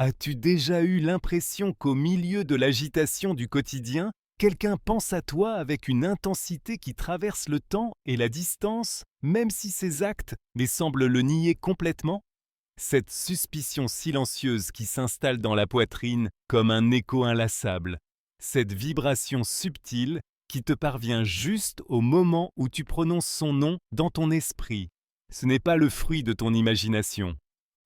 As-tu déjà eu l'impression qu'au milieu de l'agitation du quotidien, quelqu'un pense à toi avec une intensité qui traverse le temps et la distance, même si ses actes mais semblent le nier complètement? Cette suspicion silencieuse qui s'installe dans la poitrine comme un écho inlassable, cette vibration subtile qui te parvient juste au moment où tu prononces son nom dans ton esprit. Ce n'est pas le fruit de ton imagination.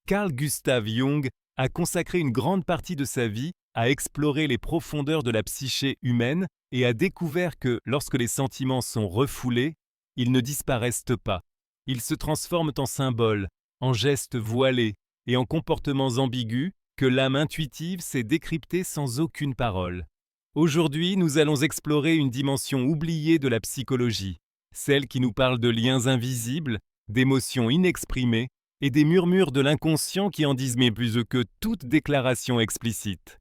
Carl Gustav Jung a consacré une grande partie de sa vie à explorer les profondeurs de la psyché humaine et a découvert que lorsque les sentiments sont refoulés, ils ne disparaissent pas. Ils se transforment en symboles, en gestes voilés et en comportements ambigus que l'âme intuitive sait décrypter sans aucune parole. Aujourd'hui, nous allons explorer une dimension oubliée de la psychologie, celle qui nous parle de liens invisibles, d'émotions inexprimées et des murmures de l'inconscient qui en disent plus que toute déclaration explicite.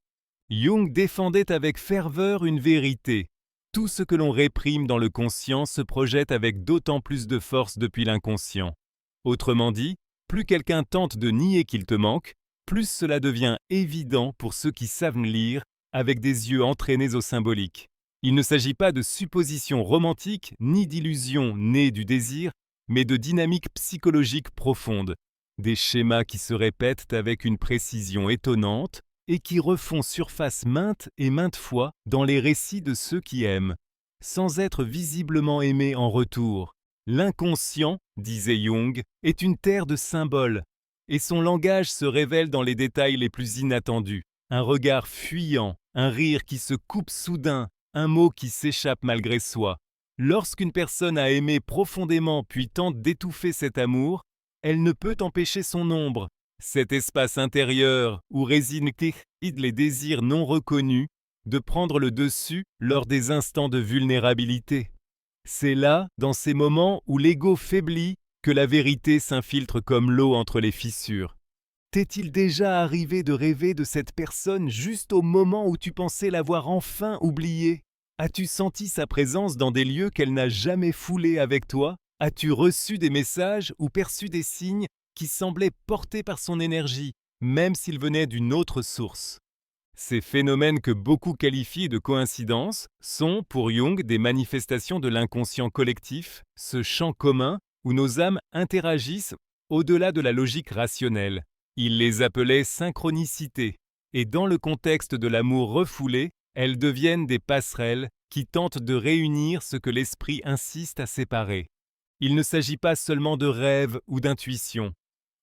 Jung défendait avec ferveur une vérité. Tout ce que l'on réprime dans le conscient se projette avec d'autant plus de force depuis l'inconscient. Autrement dit, plus quelqu'un tente de nier qu'il te manque, plus cela devient évident pour ceux qui savent lire avec des yeux entraînés au symbolique. Il ne s'agit pas de suppositions romantiques ni d'illusions nées du désir, mais de dynamiques psychologiques profondes, des schémas qui se répètent avec une précision étonnante et qui refont surface maintes et maintes fois dans les récits de ceux qui aiment, sans être visiblement aimés en retour. L'inconscient, disait Jung, est une terre de symboles, et son langage se révèle dans les détails les plus inattendus. Un regard fuyant, un rire qui se coupe soudain, un mot qui s'échappe malgré soi. Lorsqu'une personne a aimé profondément puis tente d'étouffer cet amour, elle ne peut empêcher son ombre, cet espace intérieur où résident les désirs non reconnus, de prendre le dessus lors des instants de vulnérabilité. C'est là, dans ces moments où l'ego faiblit, que la vérité s'infiltre comme l'eau entre les fissures. T'est-il déjà arrivé de rêver de cette personne juste au moment où tu pensais l'avoir enfin oubliée? As-tu senti sa présence dans des lieux qu'elle n'a jamais foulés avec toi? As-tu reçu des messages ou perçu des signes qui semblaient portés par son énergie, même s'ils venaient d'une autre source? Ces phénomènes que beaucoup qualifient de coïncidences sont, pour Jung, des manifestations de l'inconscient collectif, ce champ commun où nos âmes interagissent au-delà de la logique rationnelle. Il les appelait synchronicités, et dans le contexte de l'amour refoulé, elles deviennent des passerelles qui tentent de réunir ce que l'esprit insiste à séparer. Il ne s'agit pas seulement de rêves ou d'intuitions.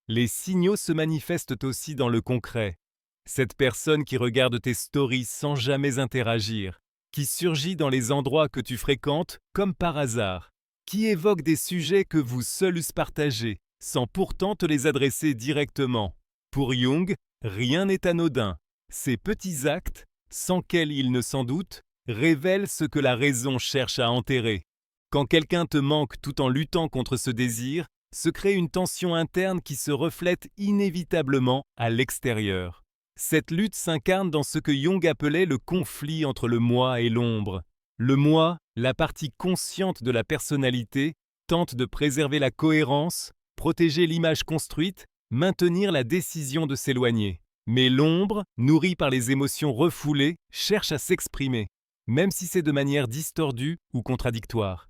Les signaux se manifestent aussi dans le concret. Cette personne qui regarde tes stories sans jamais interagir, qui surgit dans les endroits que tu fréquentes comme par hasard, qui évoque des sujets que vous seuls eussent partagés, sans pourtant te les adresser directement. Pour Jung, rien n'est anodin. Ces petits actes, sans quels il ne s'en doute, révèlent ce que la raison cherche à enterrer. Quand quelqu'un te manque tout en luttant contre ce désir, se crée une tension interne qui se reflète inévitablement à l'extérieur. Cette lutte s'incarne dans ce que Jung appelait le conflit entre le moi et l'ombre. Le moi, la partie consciente de la personnalité, tente de préserver la cohérence, protéger l'image construite, maintenir la décision de s'éloigner. Mais l'ombre, nourrie par les émotions refoulées, cherche à s'exprimer, même si c'est de manière distordue ou contradictoire.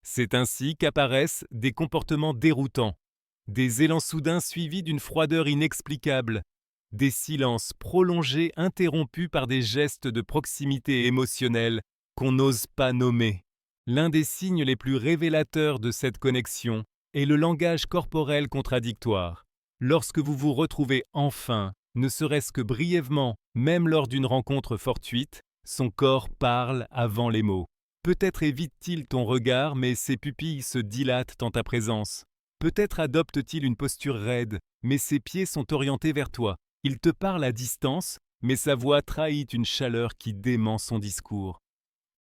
C'est ainsi qu'apparaissent des comportements déroutants, des élans soudains suivis d'une froideur inexplicable, des silences prolongés interrompus par des gestes de proximité émotionnelle qu'on n'ose pas nommer. L'un des signes les plus révélateurs de cette connexion est le langage corporel contradictoire. Lorsque vous vous retrouvez enfin, ne serait-ce que brièvement, même lors d'une rencontre fortuite, son corps parle avant les mots. Peut-être évite-t-il ton regard, mais ses pupilles se dilatent en ta présence. Peut-être adopte-t-il une posture raide, mais ses pieds sont orientés vers toi. Il te parle à distance, mais sa voix trahit une chaleur qui dément son discours.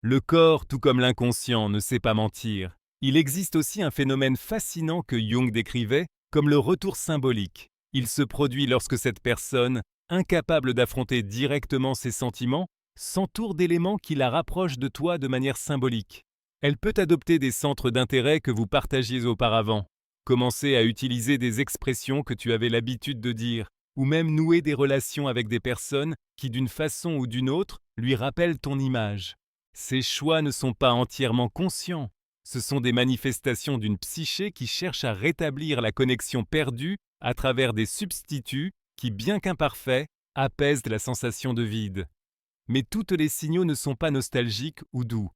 Le corps, tout comme l'inconscient, ne sait pas mentir. Il existe aussi un phénomène fascinant que Jung décrivait comme le retour symbolique. Il se produit lorsque cette personne, incapable d'affronter directement ses sentiments, s'entoure d'éléments qui la rapprochent de toi de manière symbolique. Elle peut adopter des centres d'intérêt que vous partagiez auparavant, commencer à utiliser des expressions que tu avais l'habitude de dire, ou même nouer des relations avec des personnes qui, d'une façon ou d'une autre, lui rappellent ton image. Ces choix ne sont pas entièrement conscients. Ce sont des manifestations d'une psyché qui cherche à rétablir la connexion perdue à travers des substituts qui, bien qu'imparfaits, apaisent la sensation de vide. Mais tous les signaux ne sont pas nostalgiques ou doux.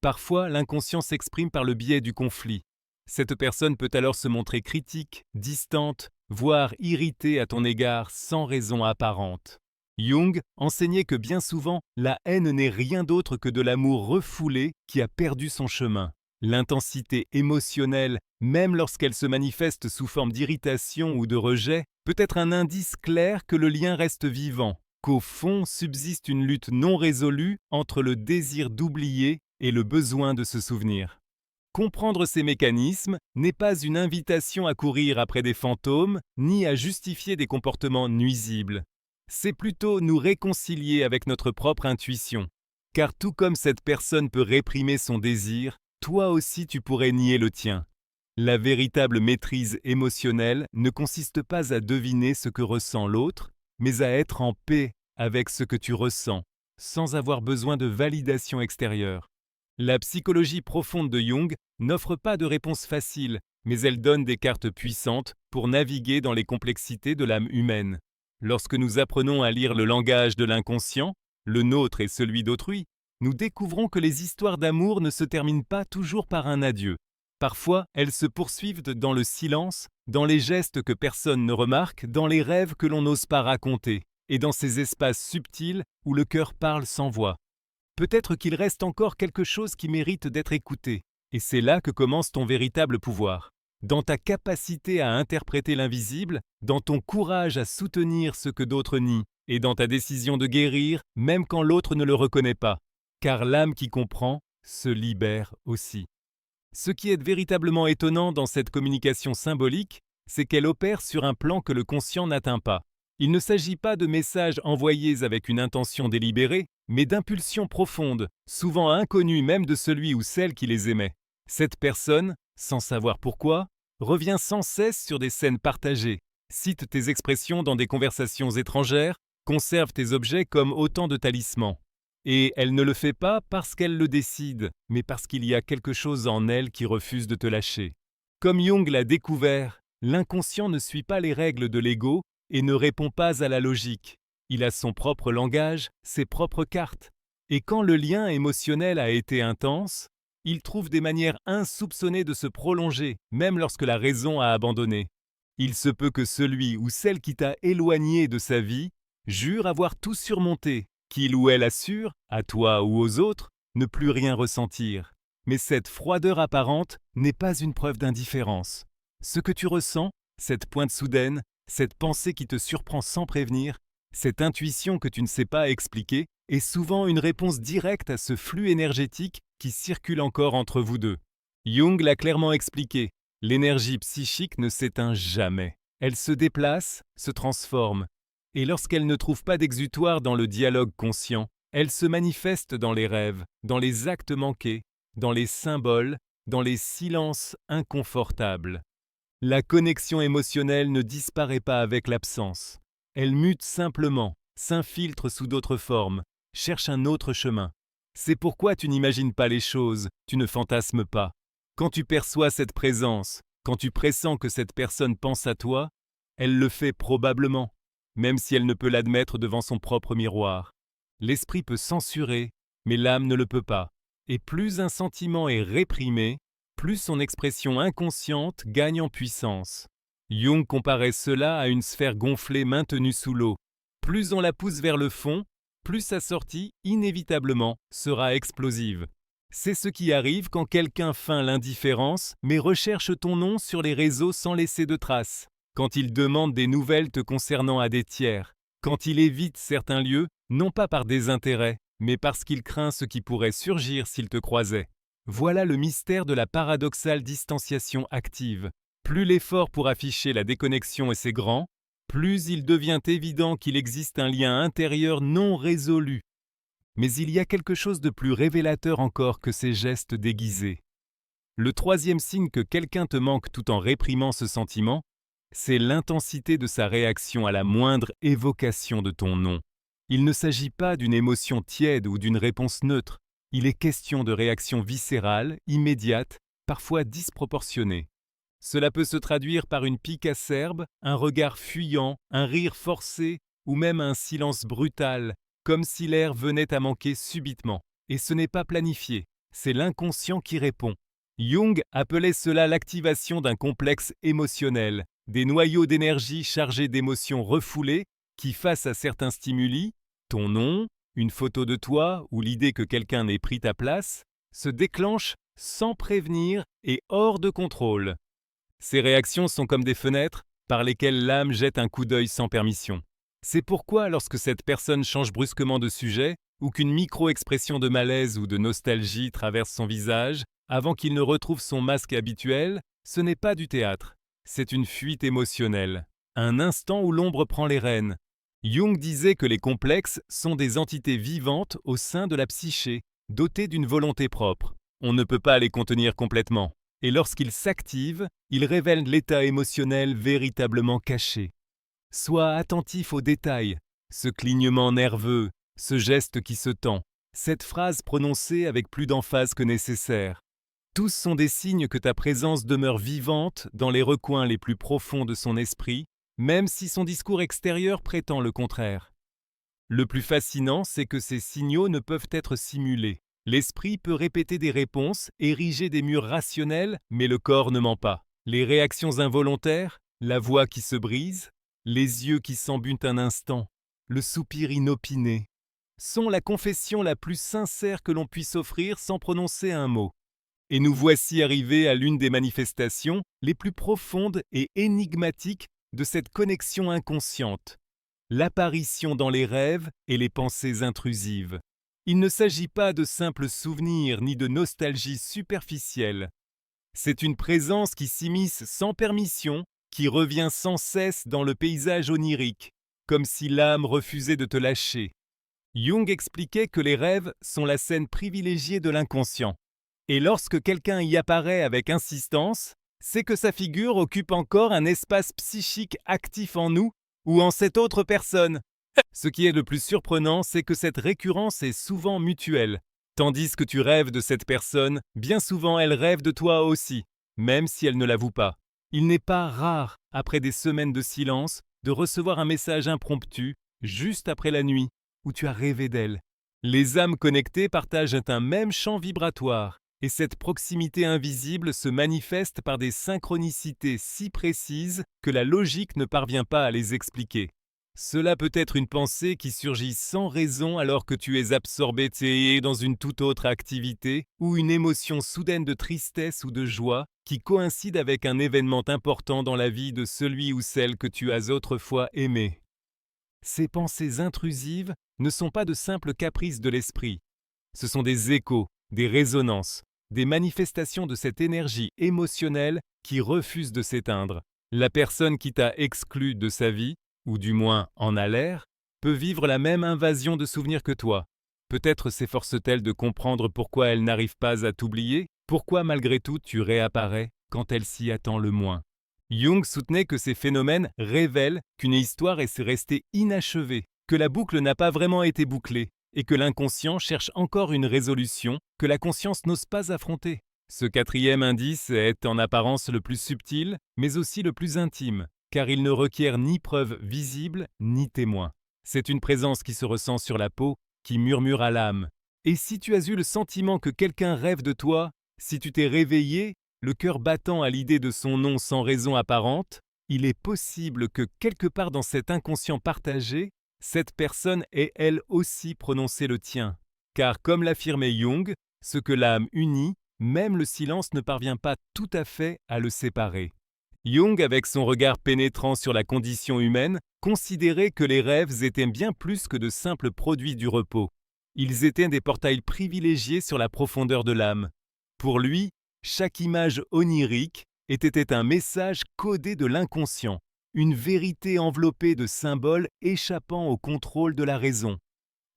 Parfois, l'inconscient s'exprime par le biais du conflit. Cette personne peut alors se montrer critique, distante, voire irritée à ton égard sans raison apparente. Jung enseignait que bien souvent, la haine n'est rien d'autre que de l'amour refoulé qui a perdu son chemin. L'intensité émotionnelle, même lorsqu'elle se manifeste sous forme d'irritation ou de rejet, peut être un indice clair que le lien reste vivant, qu'au fond subsiste une lutte non résolue entre le désir d'oublier et le besoin de se souvenir. Comprendre ces mécanismes n'est pas une invitation à courir après des fantômes, ni à justifier des comportements nuisibles. C'est plutôt nous réconcilier avec notre propre intuition. Car tout comme cette personne peut réprimer son désir, toi aussi tu pourrais nier le tien. La véritable maîtrise émotionnelle ne consiste pas à deviner ce que ressent l'autre, mais à être en paix avec ce que tu ressens, sans avoir besoin de validation extérieure. La psychologie profonde de Jung n'offre pas de réponse facile, mais elle donne des cartes puissantes pour naviguer dans les complexités de l'âme humaine. Lorsque nous apprenons à lire le langage de l'inconscient, le nôtre et celui d'autrui, nous découvrons que les histoires d'amour ne se terminent pas toujours par un adieu. Parfois, elles se poursuivent dans le silence, dans les gestes que personne ne remarque, dans les rêves que l'on n'ose pas raconter, et dans ces espaces subtils où le cœur parle sans voix. Peut-être qu'il reste encore quelque chose qui mérite d'être écouté, et c'est là que commence ton véritable pouvoir. Dans ta capacité à interpréter l'invisible, dans ton courage à soutenir ce que d'autres nient, et dans ta décision de guérir, même quand l'autre ne le reconnaît pas. Car l'âme qui comprend se libère aussi. Ce qui est véritablement étonnant dans cette communication symbolique, c'est qu'elle opère sur un plan que le conscient n'atteint pas. Il ne s'agit pas de messages envoyés avec une intention délibérée, mais d'impulsions profondes, souvent inconnues même de celui ou celle qui les émet. Cette personne, sans savoir pourquoi, revient sans cesse sur des scènes partagées, cite tes expressions dans des conversations étrangères, conserve tes objets comme autant de talismans. Et elle ne le fait pas parce qu'elle le décide, mais parce qu'il y a quelque chose en elle qui refuse de te lâcher. Comme Jung l'a découvert, l'inconscient ne suit pas les règles de l'ego et ne répond pas à la logique. Il a son propre langage, ses propres cartes. Et quand le lien émotionnel a été intense, il trouve des manières insoupçonnées de se prolonger, même lorsque la raison a abandonné. Il se peut que celui ou celle qui t'a éloigné de sa vie jure avoir tout surmonté, qu'il ou elle assure, à toi ou aux autres, ne plus rien ressentir. Mais cette froideur apparente n'est pas une preuve d'indifférence. Ce que tu ressens, cette pointe soudaine, cette pensée qui te surprend sans prévenir, cette intuition que tu ne sais pas expliquer, est souvent une réponse directe à ce flux énergétique qui circule encore entre vous deux. Jung l'a clairement expliqué, l'énergie psychique ne s'éteint jamais. Elle se déplace, se transforme, et lorsqu'elle ne trouve pas d'exutoire dans le dialogue conscient, elle se manifeste dans les rêves, dans les actes manqués, dans les symboles, dans les silences inconfortables. La connexion émotionnelle ne disparaît pas avec l'absence. Elle mute simplement, s'infiltre sous d'autres formes, cherche un autre chemin. C'est pourquoi tu n'imagines pas les choses, tu ne fantasmes pas. Quand tu perçois cette présence, quand tu pressens que cette personne pense à toi, elle le fait probablement, même si elle ne peut l'admettre devant son propre miroir. L'esprit peut censurer, mais l'âme ne le peut pas. Et plus un sentiment est réprimé, plus son expression inconsciente gagne en puissance. Jung comparait cela à une sphère gonflée maintenue sous l'eau. Plus on la pousse vers le fond, plus sa sortie, inévitablement, sera explosive. C'est ce qui arrive quand quelqu'un feint l'indifférence, mais recherche ton nom sur les réseaux sans laisser de traces. Quand il demande des nouvelles te concernant à des tiers. Quand il évite certains lieux, non pas par désintérêt, mais parce qu'il craint ce qui pourrait surgir s'il te croisait. Voilà le mystère de la paradoxale distanciation active. Plus l'effort pour afficher la déconnexion est grand, plus il devient évident qu'il existe un lien intérieur non résolu. Mais il y a quelque chose de plus révélateur encore que ces gestes déguisés. Le troisième signe que quelqu'un te manque tout en réprimant ce sentiment, c'est l'intensité de sa réaction à la moindre évocation de ton nom. Il ne s'agit pas d'une émotion tiède ou d'une réponse neutre. Il est question de réaction viscérale, immédiate, parfois disproportionnée. Cela peut se traduire par une pique acerbe, un regard fuyant, un rire forcé ou même un silence brutal, comme si l'air venait à manquer subitement. Et ce n'est pas planifié, c'est l'inconscient qui répond. Jung appelait cela l'activation d'un complexe émotionnel, des noyaux d'énergie chargés d'émotions refoulées qui, face à certains stimuli, ton nom, une photo de toi ou l'idée que quelqu'un ait pris ta place, se déclenchent sans prévenir et hors de contrôle. Ces réactions sont comme des fenêtres par lesquelles l'âme jette un coup d'œil sans permission. C'est pourquoi lorsque cette personne change brusquement de sujet, ou qu'une micro-expression de malaise ou de nostalgie traverse son visage, avant qu'il ne retrouve son masque habituel, ce n'est pas du théâtre, c'est une fuite émotionnelle, un instant où l'ombre prend les rênes. Jung disait que les complexes sont des entités vivantes au sein de la psyché, dotées d'une volonté propre. On ne peut pas les contenir complètement. Et lorsqu'ils s'activent, ils révèlent l'état émotionnel véritablement caché. Sois attentif aux détails, ce clignement nerveux, ce geste qui se tend, cette phrase prononcée avec plus d'emphase que nécessaire. Tous sont des signes que ta présence demeure vivante dans les recoins les plus profonds de son esprit, même si son discours extérieur prétend le contraire. Le plus fascinant, c'est que ces signaux ne peuvent être simulés. L'esprit peut répéter des réponses, ériger des murs rationnels, mais le corps ne ment pas. Les réactions involontaires, la voix qui se brise, les yeux qui s'embutent un instant, le soupir inopiné, sont la confession la plus sincère que l'on puisse offrir sans prononcer un mot. Et nous voici arrivés à l'une des manifestations les plus profondes et énigmatiques de cette connexion inconsciente, l'apparition dans les rêves et les pensées intrusives. Il ne s'agit pas de simples souvenirs ni de nostalgie superficielle. C'est une présence qui s'immisce sans permission, qui revient sans cesse dans le paysage onirique, comme si l'âme refusait de te lâcher. Jung expliquait que les rêves sont la scène privilégiée de l'inconscient. Et lorsque quelqu'un y apparaît avec insistance, c'est que sa figure occupe encore un espace psychique actif en nous ou en cette autre personne. Ce qui est le plus surprenant, c'est que cette récurrence est souvent mutuelle. Tandis que tu rêves de cette personne, bien souvent elle rêve de toi aussi, même si elle ne l'avoue pas. Il n'est pas rare, après des semaines de silence, de recevoir un message impromptu, juste après la nuit, où tu as rêvé d'elle. Les âmes connectées partagent un même champ vibratoire, et cette proximité invisible se manifeste par des synchronicités si précises que la logique ne parvient pas à les expliquer. Cela peut être une pensée qui surgit sans raison alors que tu es absorbé dans une toute autre activité, ou une émotion soudaine de tristesse ou de joie qui coïncide avec un événement important dans la vie de celui ou celle que tu as autrefois aimé. Ces pensées intrusives ne sont pas de simples caprices de l'esprit. Ce sont des échos, des résonances, des manifestations de cette énergie émotionnelle qui refuse de s'éteindre. La personne qui t'a exclu de sa vie, ou du moins en a l'air, peut vivre la même invasion de souvenirs que toi. Peut-être s'efforce-t-elle de comprendre pourquoi elle n'arrive pas à t'oublier, pourquoi malgré tout tu réapparais quand elle s'y attend le moins. Jung soutenait que ces phénomènes révèlent qu'une histoire est restée inachevée, que la boucle n'a pas vraiment été bouclée, et que l'inconscient cherche encore une résolution que la conscience n'ose pas affronter. Ce quatrième indice est en apparence le plus subtil, mais aussi le plus intime, car il ne requiert ni preuve visible ni témoin. C'est une présence qui se ressent sur la peau, qui murmure à l'âme. Et si tu as eu le sentiment que quelqu'un rêve de toi, si tu t'es réveillé, le cœur battant à l'idée de son nom sans raison apparente, il est possible que quelque part dans cet inconscient partagé, cette personne ait elle aussi prononcé le tien. Car comme l'affirmait Jung, ce que l'âme unit, même le silence ne parvient pas tout à fait à le séparer. Jung, avec son regard pénétrant sur la condition humaine, considérait que les rêves étaient bien plus que de simples produits du repos. Ils étaient des portails privilégiés sur la profondeur de l'âme. Pour lui, chaque image onirique était un message codé de l'inconscient, une vérité enveloppée de symboles échappant au contrôle de la raison.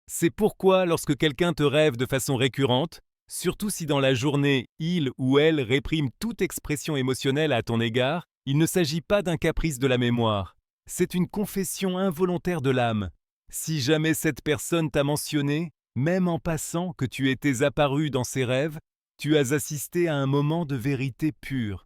C'est pourquoi, lorsque quelqu'un te rêve de façon récurrente, surtout si dans la journée, il ou elle réprime toute expression émotionnelle à ton égard, Il ne s'agit pas d'un caprice de la mémoire, c'est une confession involontaire de l'âme. Si jamais cette personne t'a mentionné, même en passant que tu étais apparu dans ses rêves, tu as assisté à un moment de vérité pure.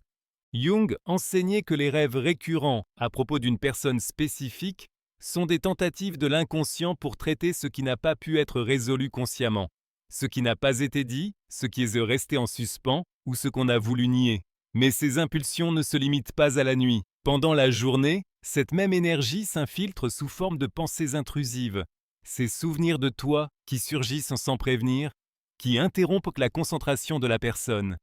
Jung enseignait que les rêves récurrents à propos d'une personne spécifique sont des tentatives de l'inconscient pour traiter ce qui n'a pas pu être résolu consciemment, ce qui n'a pas été dit, ce qui est resté en suspens ou ce qu'on a voulu nier. Mais ces impulsions ne se limitent pas à la nuit. Pendant la journée, cette même énergie s'infiltre sous forme de pensées intrusives. Ces souvenirs de toi qui surgissent sans prévenir, qui interrompent la concentration de la personne.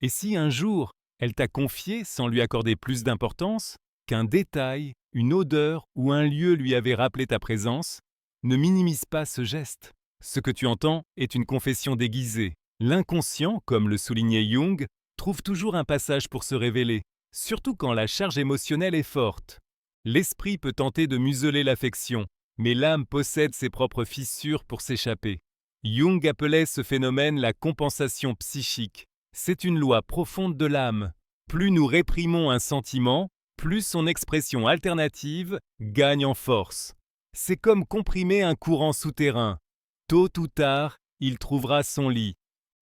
Et si un jour, elle t'a confié, sans lui accorder plus d'importance, qu'un détail, une odeur ou un lieu lui avait rappelé ta présence, ne minimise pas ce geste. Ce que tu entends est une confession déguisée. L'inconscient, comme le soulignait Jung, trouve toujours un passage pour se révéler, surtout quand la charge émotionnelle est forte. L'esprit peut tenter de museler l'affection, mais l'âme possède ses propres fissures pour s'échapper. Jung appelait ce phénomène la compensation psychique. C'est une loi profonde de l'âme. Plus nous réprimons un sentiment, plus son expression alternative gagne en force. C'est comme comprimer un courant souterrain. Tôt ou tard, il trouvera son lit.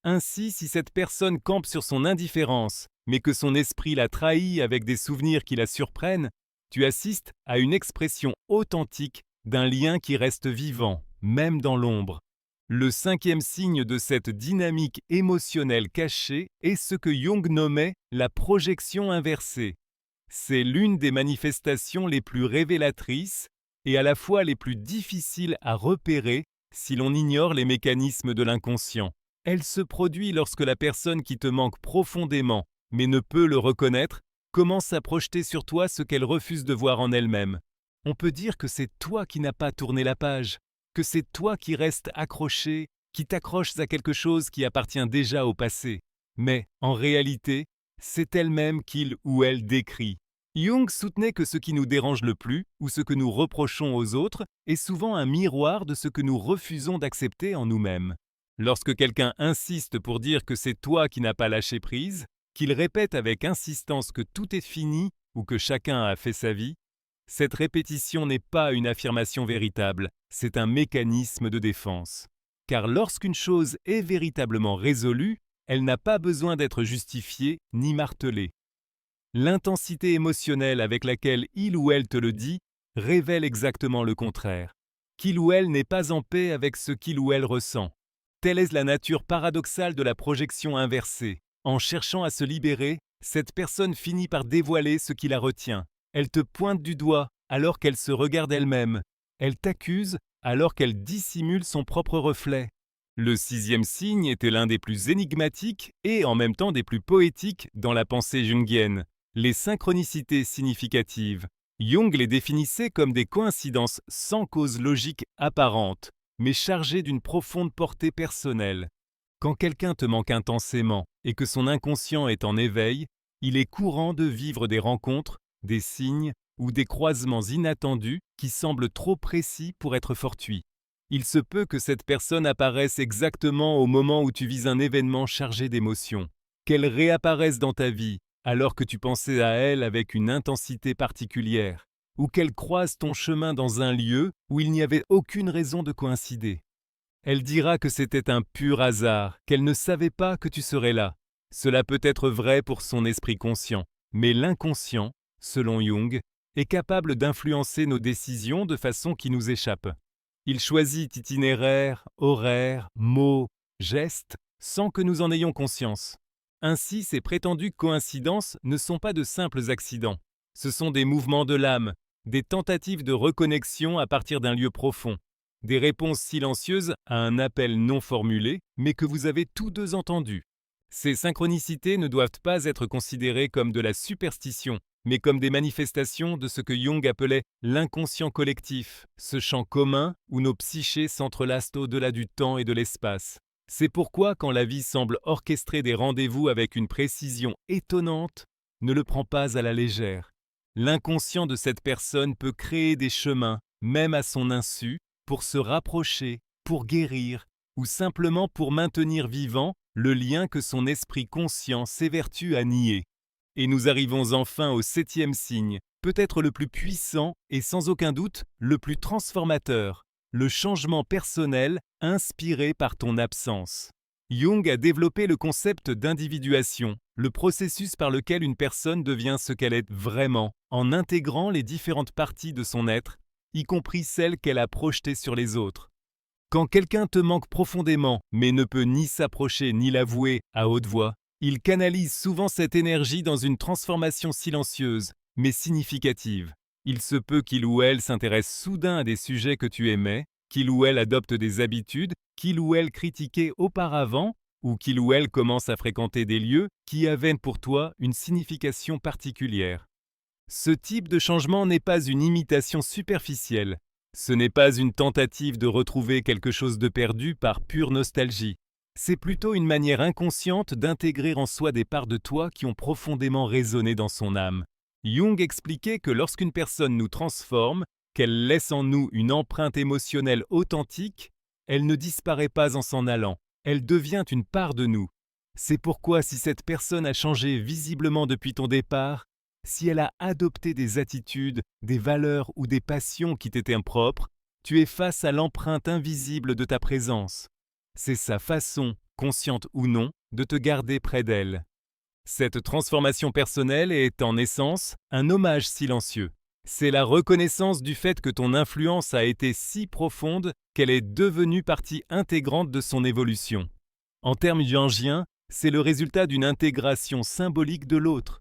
Ainsi, si cette personne campe sur son indifférence, mais que son esprit la trahit avec des souvenirs qui la surprennent, tu assistes à une expression authentique d'un lien qui reste vivant, même dans l'ombre. Le cinquième signe de cette dynamique émotionnelle cachée est ce que Jung nommait la projection inversée. C'est l'une des manifestations les plus révélatrices et à la fois les plus difficiles à repérer si l'on ignore les mécanismes de l'inconscient. Elle se produit lorsque la personne qui te manque profondément, mais ne peut le reconnaître, commence à projeter sur toi ce qu'elle refuse de voir en elle-même. On peut dire que c'est toi qui n'as pas tourné la page, que c'est toi qui restes accroché, qui t'accroches à quelque chose qui appartient déjà au passé. Mais, en réalité, c'est elle-même qu'il ou elle décrit. Jung soutenait que ce qui nous dérange le plus, ou ce que nous reprochons aux autres, est souvent un miroir de ce que nous refusons d'accepter en nous-mêmes. Lorsque quelqu'un insiste pour dire que c'est toi qui n'as pas lâché prise, qu'il répète avec insistance que tout est fini ou que chacun a fait sa vie, cette répétition n'est pas une affirmation véritable, c'est un mécanisme de défense. Car lorsqu'une chose est véritablement résolue, elle n'a pas besoin d'être justifiée ni martelée. L'intensité émotionnelle avec laquelle il ou elle te le dit révèle exactement le contraire, qu'il ou elle n'est pas en paix avec ce qu'il ou elle ressent. Telle est la nature paradoxale de la projection inversée. En cherchant à se libérer, cette personne finit par dévoiler ce qui la retient. Elle te pointe du doigt alors qu'elle se regarde elle-même. Elle t'accuse alors qu'elle dissimule son propre reflet. Le sixième signe était l'un des plus énigmatiques et en même temps des plus poétiques dans la pensée jungienne. Les synchronicités significatives. Jung les définissait comme des coïncidences sans cause logique apparente, mais chargées d'une profonde portée personnelle. Quand quelqu'un te manque intensément et que son inconscient est en éveil, il est courant de vivre des rencontres, des signes ou des croisements inattendus qui semblent trop précis pour être fortuits. Il se peut que cette personne apparaisse exactement au moment où tu vis un événement chargé d'émotions, qu'elle réapparaisse dans ta vie alors que tu pensais à elle avec une intensité particulière, ou qu'elle croise ton chemin dans un lieu où il n'y avait aucune raison de coïncider. Elle dira que c'était un pur hasard, qu'elle ne savait pas que tu serais là. Cela peut être vrai pour son esprit conscient, mais l'inconscient, selon Jung, est capable d'influencer nos décisions de façon qui nous échappe. Il choisit itinéraires, horaires, mots, gestes, sans que nous en ayons conscience. Ainsi, ces prétendues coïncidences ne sont pas de simples accidents. Ce sont des mouvements de l'âme, des tentatives de reconnexion à partir d'un lieu profond, des réponses silencieuses à un appel non formulé, mais que vous avez tous deux entendu. Ces synchronicités ne doivent pas être considérées comme de la superstition, mais comme des manifestations de ce que Jung appelait l'inconscient collectif, ce champ commun où nos psychés s'entrelacent au-delà du temps et de l'espace. C'est pourquoi, quand la vie semble orchestrer des rendez-vous avec une précision étonnante, ne le prends pas à la légère. L'inconscient de cette personne peut créer des chemins, même à son insu, pour se rapprocher, pour guérir, ou simplement pour maintenir vivant le lien que son esprit conscient s'évertue à nier. Et nous arrivons enfin au 7e signe, peut-être le plus puissant et sans aucun doute le plus transformateur, le changement personnel inspiré par ton absence. Jung a développé le concept d'individuation, le processus par lequel une personne devient ce qu'elle est vraiment, en intégrant les différentes parties de son être, y compris celles qu'elle a projetées sur les autres. Quand quelqu'un te manque profondément, mais ne peut ni s'approcher ni l'avouer à haute voix, il canalise souvent cette énergie dans une transformation silencieuse, mais significative. Il se peut qu'il ou elle s'intéresse soudain à des sujets que tu aimais, qu'il ou elle adopte des habitudes, qu'il ou elle critiquait auparavant, ou qu'il ou elle commence à fréquenter des lieux qui avaient pour toi une signification particulière. Ce type de changement n'est pas une imitation superficielle. Ce n'est pas une tentative de retrouver quelque chose de perdu par pure nostalgie. C'est plutôt une manière inconsciente d'intégrer en soi des parts de toi qui ont profondément résonné dans son âme. Jung expliquait que lorsqu'une personne nous transforme, qu'elle laisse en nous une empreinte émotionnelle authentique, elle ne disparaît pas en s'en allant, elle devient une part de nous. C'est pourquoi si cette personne a changé visiblement depuis ton départ, si elle a adopté des attitudes, des valeurs ou des passions qui t'étaient impropres, tu es face à l'empreinte invisible de ta présence. C'est sa façon, consciente ou non, de te garder près d'elle. Cette transformation personnelle est en essence un hommage silencieux. C'est la reconnaissance du fait que ton influence a été si profonde qu'elle est devenue partie intégrante de son évolution. En termes jungiens, c'est le résultat d'une intégration symbolique de l'autre.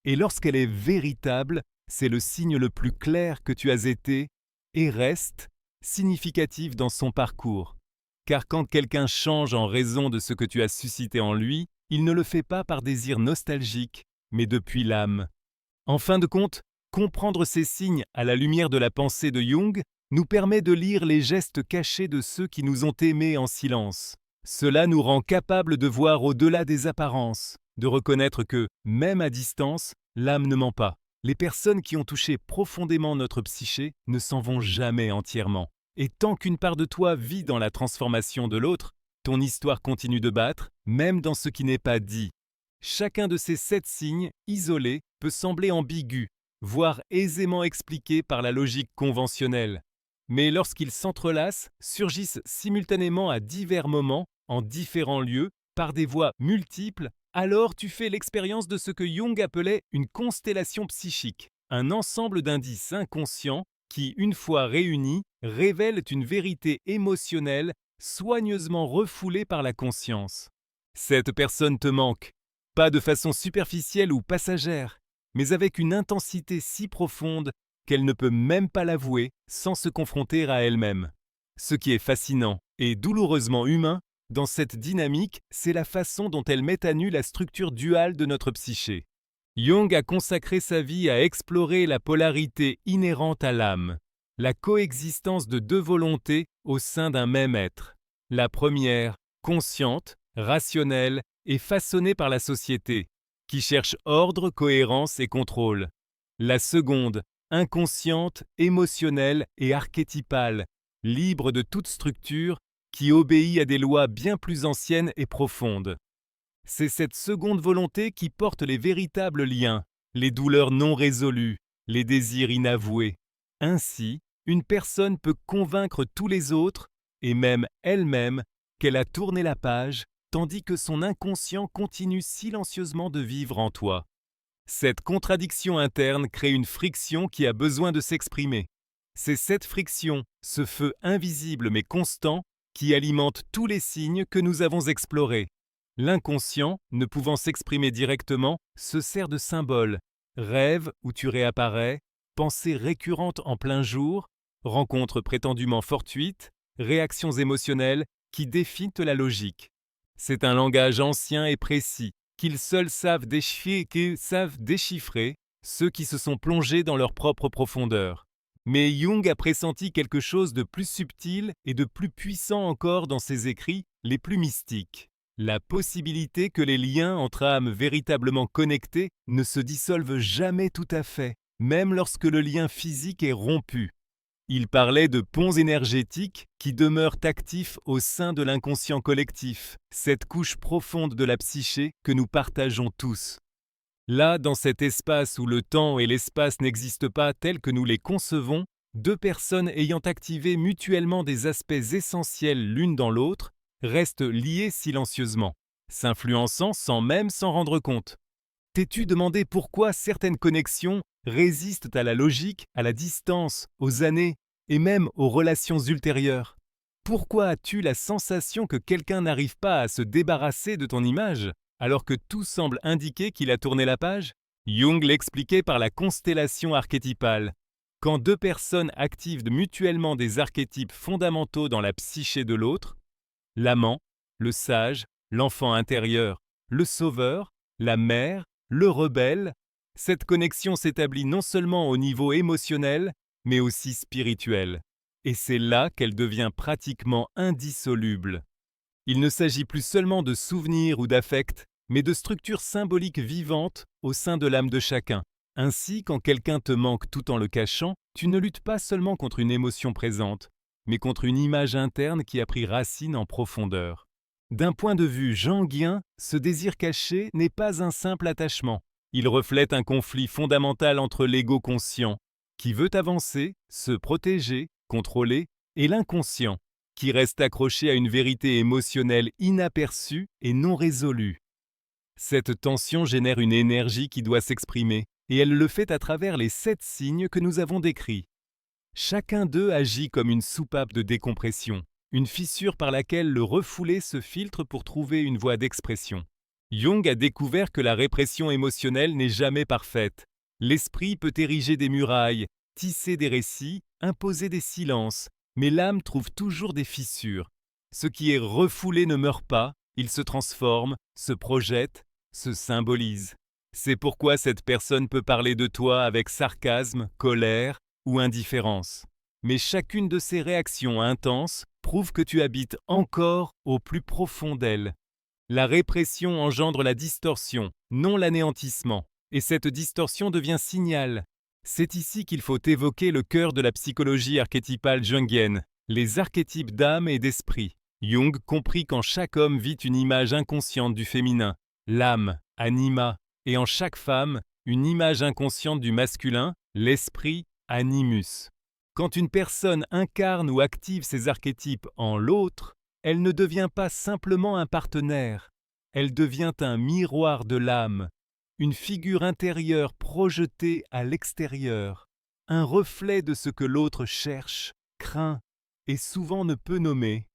Et lorsqu'elle est véritable, c'est le signe le plus clair que tu as été et reste significatif dans son parcours. Car quand quelqu'un change en raison de ce que tu as suscité en lui, il ne le fait pas par désir nostalgique, mais depuis l'âme. En fin de compte, comprendre ces signes à la lumière de la pensée de Jung nous permet de lire les gestes cachés de ceux qui nous ont aimés en silence. Cela nous rend capables de voir au-delà des apparences, de reconnaître que, même à distance, l'âme ne ment pas. Les personnes qui ont touché profondément notre psyché ne s'en vont jamais entièrement. Et tant qu'une part de toi vit dans la transformation de l'autre, ton histoire continue de battre, même dans ce qui n'est pas dit. Chacun de ces 7 signes, isolés, peut sembler ambigu, voire aisément expliqué par la logique conventionnelle. Mais lorsqu'ils s'entrelacent, surgissent simultanément à divers moments, en différents lieux, par des voies multiples, alors tu fais l'expérience de ce que Jung appelait une constellation psychique, un ensemble d'indices inconscients qui, une fois réunis, révèlent une vérité émotionnelle soigneusement refoulée par la conscience. Cette personne te manque, pas de façon superficielle ou passagère, mais avec une intensité si profonde qu'elle ne peut même pas l'avouer sans se confronter à elle-même. Ce qui est fascinant et douloureusement humain dans cette dynamique, c'est la façon dont elle met à nu la structure duale de notre psyché. Jung a consacré sa vie à explorer la polarité inhérente à l'âme, la coexistence de 2 volontés au sein d'un même être. La première, consciente, rationnelle et façonnée par la société, qui cherche ordre, cohérence et contrôle. La seconde, inconsciente, émotionnelle et archétypale, libre de toute structure, qui obéit à des lois bien plus anciennes et profondes. C'est cette seconde volonté qui porte les véritables liens, les douleurs non résolues, les désirs inavoués. Ainsi, une personne peut convaincre tous les autres, et même elle-même, qu'elle a tourné la page, tandis que son inconscient continue silencieusement de vivre en toi. Cette contradiction interne crée une friction qui a besoin de s'exprimer. C'est cette friction, ce feu invisible mais constant, qui alimente tous les signes que nous avons explorés. L'inconscient, ne pouvant s'exprimer directement, se sert de symboles, rêves où tu réapparais, pensées récurrentes en plein jour, rencontres prétendument fortuites, réactions émotionnelles qui défient la logique. C'est un langage ancien et précis, qu'ils seuls savent déchiffrer, ceux qui se sont plongés dans leur propre profondeur. Mais Jung a pressenti quelque chose de plus subtil et de plus puissant encore dans ses écrits les plus mystiques. La possibilité que les liens entre âmes véritablement connectées ne se dissolvent jamais tout à fait, même lorsque le lien physique est rompu. Il parlait de ponts énergétiques qui demeurent actifs au sein de l'inconscient collectif, cette couche profonde de la psyché que nous partageons tous. Là, dans cet espace où le temps et l'espace n'existent pas tels que nous les concevons, deux personnes ayant activé mutuellement des aspects essentiels l'une dans l'autre restent liées silencieusement, s'influençant sans même s'en rendre compte. T'es-tu demandé pourquoi certaines connexions résistent à la logique, à la distance, aux années et même aux relations ultérieures? Pourquoi as-tu la sensation que quelqu'un n'arrive pas à se débarrasser de ton image, alors que tout semble indiquer qu'il a tourné la page? Jung l'expliquait par la constellation archétypale. Quand deux personnes activent mutuellement des archétypes fondamentaux dans la psyché de l'autre, l'amant, le sage, l'enfant intérieur, le sauveur, la mère, le rebelle, cette connexion s'établit non seulement au niveau émotionnel, mais aussi spirituel. Et c'est là qu'elle devient pratiquement indissoluble. Il ne s'agit plus seulement de souvenirs ou d'affects, mais de structures symboliques vivantes au sein de l'âme de chacun. Ainsi, quand quelqu'un te manque tout en le cachant, tu ne luttes pas seulement contre une émotion présente, mais contre une image interne qui a pris racine en profondeur. D'un point de vue junguien, ce désir caché n'est pas un simple attachement. Il reflète un conflit fondamental entre l'ego conscient, qui veut avancer, se protéger, contrôler, et l'inconscient, qui reste accroché à une vérité émotionnelle inaperçue et non résolue. Cette tension génère une énergie qui doit s'exprimer, et elle le fait à travers les 7 signes que nous avons décrits. Chacun d'eux agit comme une soupape de décompression, une fissure par laquelle le refoulé se filtre pour trouver une voie d'expression. Jung a découvert que la répression émotionnelle n'est jamais parfaite. L'esprit peut ériger des murailles, tisser des récits, imposer des silences, mais l'âme trouve toujours des fissures. Ce qui est refoulé ne meurt pas, il se transforme, se projette, se symbolise. C'est pourquoi cette personne peut parler de toi avec sarcasme, colère ou indifférence. Mais chacune de ces réactions intenses prouve que tu habites encore au plus profond d'elle. La répression engendre la distorsion, non l'anéantissement, et cette distorsion devient signal. C'est ici qu'il faut évoquer le cœur de la psychologie archétypale jungienne, les archétypes d'âme et d'esprit. Jung comprit qu'en chaque homme vit une image inconsciente du féminin, l'âme, anima, et en chaque femme, une image inconsciente du masculin, l'esprit, animus. Quand une personne incarne ou active ces archétypes en l'autre, elle ne devient pas simplement un partenaire, elle devient un miroir de l'âme, une figure intérieure projetée à l'extérieur, un reflet de ce que l'autre cherche, craint et souvent ne peut nommer.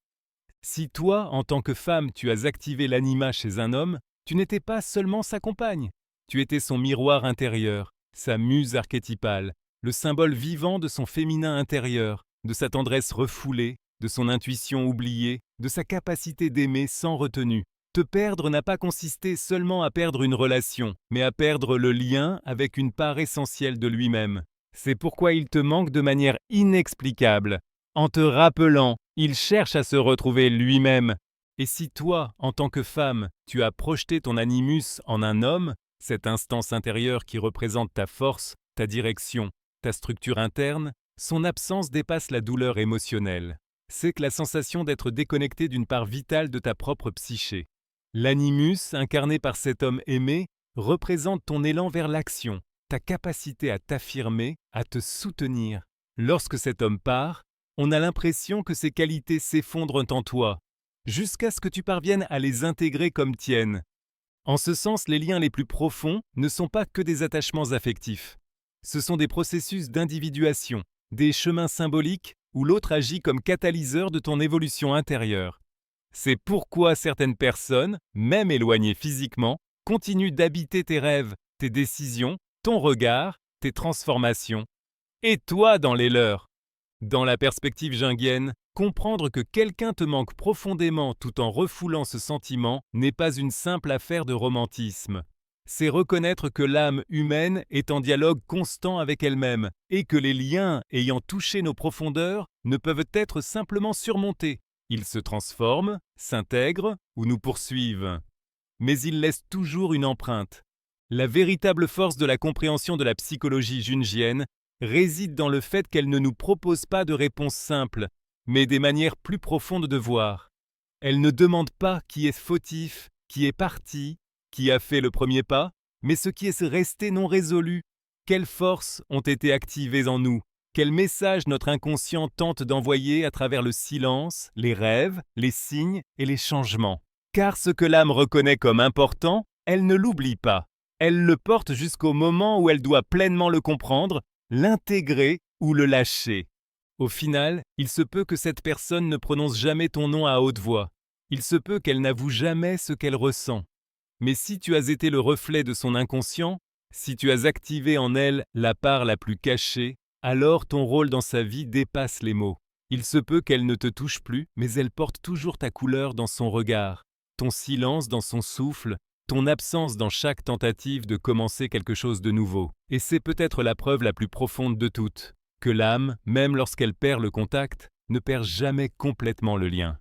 Si toi, en tant que femme, tu as activé l'anima chez un homme, tu n'étais pas seulement sa compagne, tu étais son miroir intérieur, sa muse archétypale, le symbole vivant de son féminin intérieur, de sa tendresse refoulée, de son intuition oubliée, de sa capacité d'aimer sans retenue. Te perdre n'a pas consisté seulement à perdre une relation, mais à perdre le lien avec une part essentielle de lui-même. C'est pourquoi il te manque de manière inexplicable. En te rappelant, il cherche à se retrouver lui-même. Et si toi, en tant que femme, tu as projeté ton animus en un homme, cette instance intérieure qui représente ta force, ta direction, ta structure interne, son absence dépasse la douleur émotionnelle. C'est que la sensation d'être déconnecté d'une part vitale de ta propre psyché. L'animus, incarné par cet homme aimé, représente ton élan vers l'action, ta capacité à t'affirmer, à te soutenir. Lorsque cet homme part, on a l'impression que ses qualités s'effondrent en toi, jusqu'à ce que tu parviennes à les intégrer comme tiennes. En ce sens, les liens les plus profonds ne sont pas que des attachements affectifs. Ce sont des processus d'individuation, des chemins symboliques où l'autre agit comme catalyseur de ton évolution intérieure. C'est pourquoi certaines personnes, même éloignées physiquement, continuent d'habiter tes rêves, tes décisions, ton regard, tes transformations. Et toi dans les leurs. Dans la perspective jungienne, comprendre que quelqu'un te manque profondément tout en refoulant ce sentiment n'est pas une simple affaire de romantisme. C'est reconnaître que l'âme humaine est en dialogue constant avec elle-même et que les liens ayant touché nos profondeurs ne peuvent être simplement surmontés. Ils se transforment, s'intègrent ou nous poursuivent. Mais ils laissent toujours une empreinte. La véritable force de la compréhension de la psychologie jungienne réside dans le fait qu'elle ne nous propose pas de réponses simples, mais des manières plus profondes de voir. Elle ne demande pas qui est fautif, qui est parti, qui a fait le premier pas, mais ce qui est resté non résolu. Quelles forces ont été activées en nous? Quel message notre inconscient tente d'envoyer à travers le silence, les rêves, les signes et les changements? Car ce que l'âme reconnaît comme important, elle ne l'oublie pas. Elle le porte jusqu'au moment où elle doit pleinement le comprendre, l'intégrer ou le lâcher. Au final, il se peut que cette personne ne prononce jamais ton nom à haute voix. Il se peut qu'elle n'avoue jamais ce qu'elle ressent. Mais si tu as été le reflet de son inconscient, si tu as activé en elle la part la plus cachée, alors ton rôle dans sa vie dépasse les mots. Il se peut qu'elle ne te touche plus, mais elle porte toujours ta couleur dans son regard, ton silence dans son souffle, ton absence dans chaque tentative de commencer quelque chose de nouveau. Et c'est peut-être la preuve la plus profonde de toutes, que l'âme, même lorsqu'elle perd le contact, ne perd jamais complètement le lien.